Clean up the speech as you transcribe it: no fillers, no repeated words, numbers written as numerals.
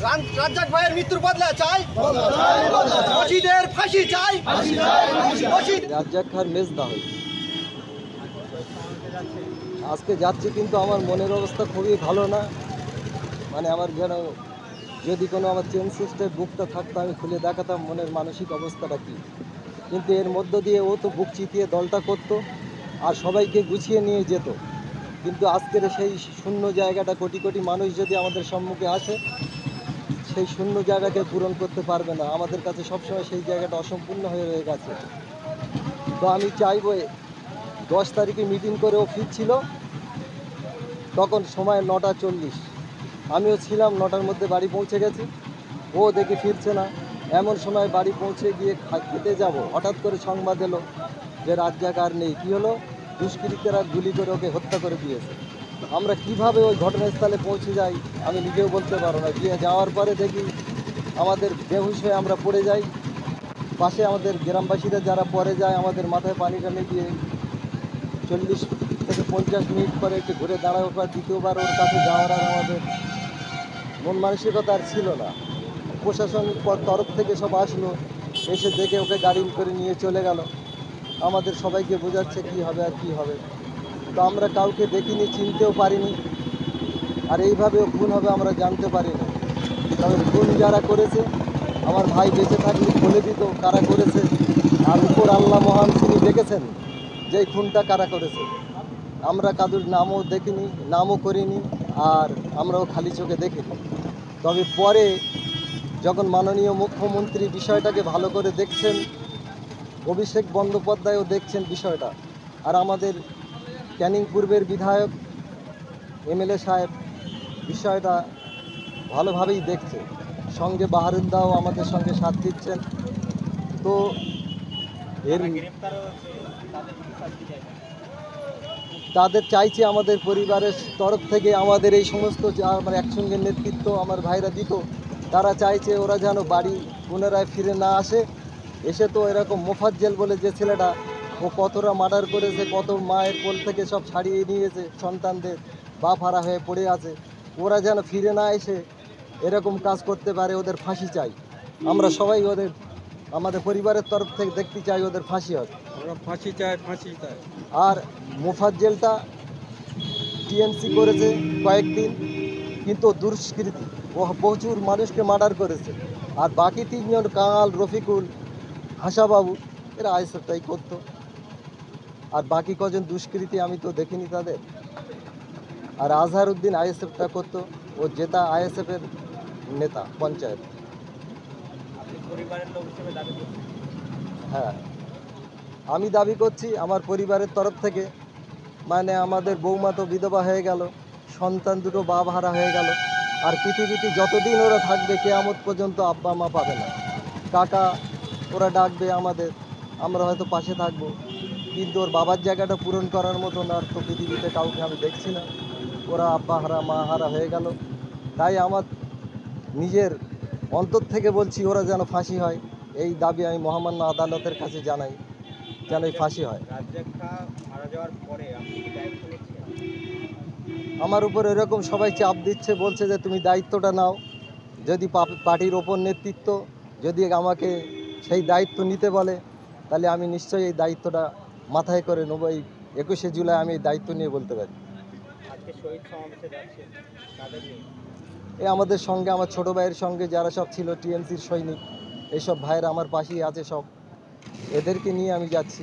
রাজ্জাক ভাইয়ের মৃত্যুর বদলা চাই, দোষীদের ফাঁসি চাই। রাজ্জাক খান মেজদা হই আজকে যাচ্ছি, কিন্তু আমার মনের অবস্থা খুবই ভালো না। মানে আমার যেন যদি কোনো আমার চেন সিস্টের বুকটা থাকতো, আমি খুলে দেখাতাম মনের মানসিক অবস্থাটা কী। কিন্তু এর মধ্য দিয়ে ও তো বুক চিতিয়ে দলটা করতো আর সবাইকে গুছিয়ে নিয়ে যেত। কিন্তু আজকের সেই শূন্য জায়গাটা, কোটি কোটি মানুষ যদি আমাদের সম্মুখে আসে, সেই শূন্য জায়গাকে পূরণ করতে পারবে না। আমাদের কাছে সবসময় সেই জায়গাটা অসম্পূর্ণ হয়ে রয়ে গেছে। তো আমি চাইবো 10 তারিখে মিটিং করে ও ফিরছিল, তখন সময় 9:40, আমিও ছিলাম 9টার মধ্যে বাড়ি পৌঁছে গেছি। ও দেখি ফিরছে না। এমন সময় বাড়ি পৌঁছে গিয়ে খেতে যাব, হঠাৎ করে সংবাদ এলো যে রাজ্জাক আর নেই। কী হলো? দুষ্কৃতীরা গুলি করে ওকে হত্যা করে দিয়েছে। আমরা কিভাবে ওই ঘটনাস্থলে পৌঁছে যাই আমি নিজেও বলতে পারবো না। গিয়ে যাওয়ার পরে দেখি আমাদের বেহুশ হয়ে আমরা পড়ে যাই। পাশে আমাদের গ্রামবাসীরা যারা পরে যায়, আমাদের মাথায় পানি টানি দিয়ে 40 থেকে 50 মিনিট পরে একটু ঘুরে দাঁড়াবার পর দ্বিতীয়বার ওর কাছে যাওয়ার আর আমাদের মন মানসিকতা আর ছিল না। প্রশাসন তরফ থেকে সব আসলো, এসে দেখে ওকে গাড়ি করে নিয়ে চলে গেল। আমাদের সবাইকে বোঝাচ্ছে কী হবে আর কী হবে। তো আমরা কাউকে দেখিনি, চিনতেও পারিনি। আর এইভাবেও খুন হবে আমরা জানতে পারিনি। তবে খুন যারা করেছে, আমার ভাই বেঁচে থাকলে বলে দিত কারা করেছে। আর উপর আল্লাহ মহান, তিনি দেখেছেন যে এই খুনটা কারা করেছে। আমরা কারুর নামও দেখিনি, নামও করিনি, আর আমরাও খালি চোখে দেখিনি। তবে পরে যখন মাননীয় মুখ্যমন্ত্রী বিষয়টাকে ভালো করে দেখছেন, অভিষেক বন্দ্যোপাধ্যায়ও দেখছেন বিষয়টা, আর আমাদের ক্যানিং পূর্বের বিধায়ক এমএলএ সাহেব বিষয়টা ভালোভাবেই দেখছে, সঙ্গে বাহারুদ্দাও আমাদের সঙ্গে সাথ দিচ্ছেন। তো এর তাদের চাইছে আমাদের পরিবারের তরফ থেকে, আমাদের এই সমস্ত আমার একসঙ্গে নেতৃত্ব আমার ভাইরা দিত, তারা চাইছে ওরা যেন বাড়ি পুনরায় ফিরে না আসে। এসে তো এরকম মোফাজ্জেল বলে যে ছেলেটা, ও কতটা মার্ডার করেছে, কত মায়ের কোল থেকে সব ছাড়িয়ে নিয়েছে, সন্তানদের বাপ হারা হয়ে পড়ে আছে। ওরা যেন ফিরে না এসে এরকম কাজ করতে পারে, ওদের ফাঁসি চাই। আমরা সবাই ওদের, আমাদের পরিবারের তরফ থেকে দেখতে চাই ওদের ফাঁসি হয়। আমরা ফাঁসি চাই, ফাঁসি চাই। আর মোফাজ্জেলটা টিএমসি করেছে কয়েকদিন, কিন্তু দুষ্কৃতী, ও প্রচুর মানুষকে মার্ডার করেছে। আর বাকি 3 জন, কাঙাল, রফিকুল, হাসাবাবু, এরা আইএসএফটাই করতো। আর বাকি কজন দুষ্কৃতী আমি তো দেখিনি তাদের। আর আজহারউদ্দিন আইএসএফটা করতো, ও জেতা আইএসএফের নেতা পঞ্চায়েত। হ্যাঁ, আমি দাবি করছি আমার পরিবারের তরফ থেকে, মানে আমাদের বৌমা তো বিধবা হয়ে গেল, সন্তান দুটো বাপ হারা হয়ে গেল। আর পৃথিবীতে যতদিন ওরা থাকবে, কেয়ামত পর্যন্ত আব্বা মা পাবে না। কাকা ওরা ডাকবে আমাদের, আমরা হয়তো পাশে থাকব, কিন্তু ওর বাবার জায়গাটা পূরণ করার মতন আর তো পৃথিবীতে কাউকে আমি দেখছি না। ওরা আব্বা হারা মা হারা হয়ে গেল। তাই আমার নিজের অন্তর থেকে বলছি, ওরা যেন ফাঁসি হয়, এই দাবি আমি মহামান্য আদালতের কাছে জানাই, যেন এই ফাঁসি হয়। আমার উপর এরকম সবাই চাপ দিচ্ছে, বলছে যে তুমি দায়িত্বটা নাও। যদি পার্টির ওপর নেতৃত্ব যদি আমাকে সেই দায়িত্ব নিতে বলে, তাহলে আমি নিশ্চয়ই এই দায়িত্বটা মাথায় করে নেব। এই 21শে জুলাই আমি এই দায়িত্ব নিয়ে বলতে পারি। এই আমাদের সঙ্গে, আমার ছোটো ভাইয়ের সঙ্গে যারা সব ছিল টিএমসির সৈনিক, এইসব ভাইয়েরা আমার পাশেই আছে সব, এদেরকে নিয়ে আমি যাচ্ছি।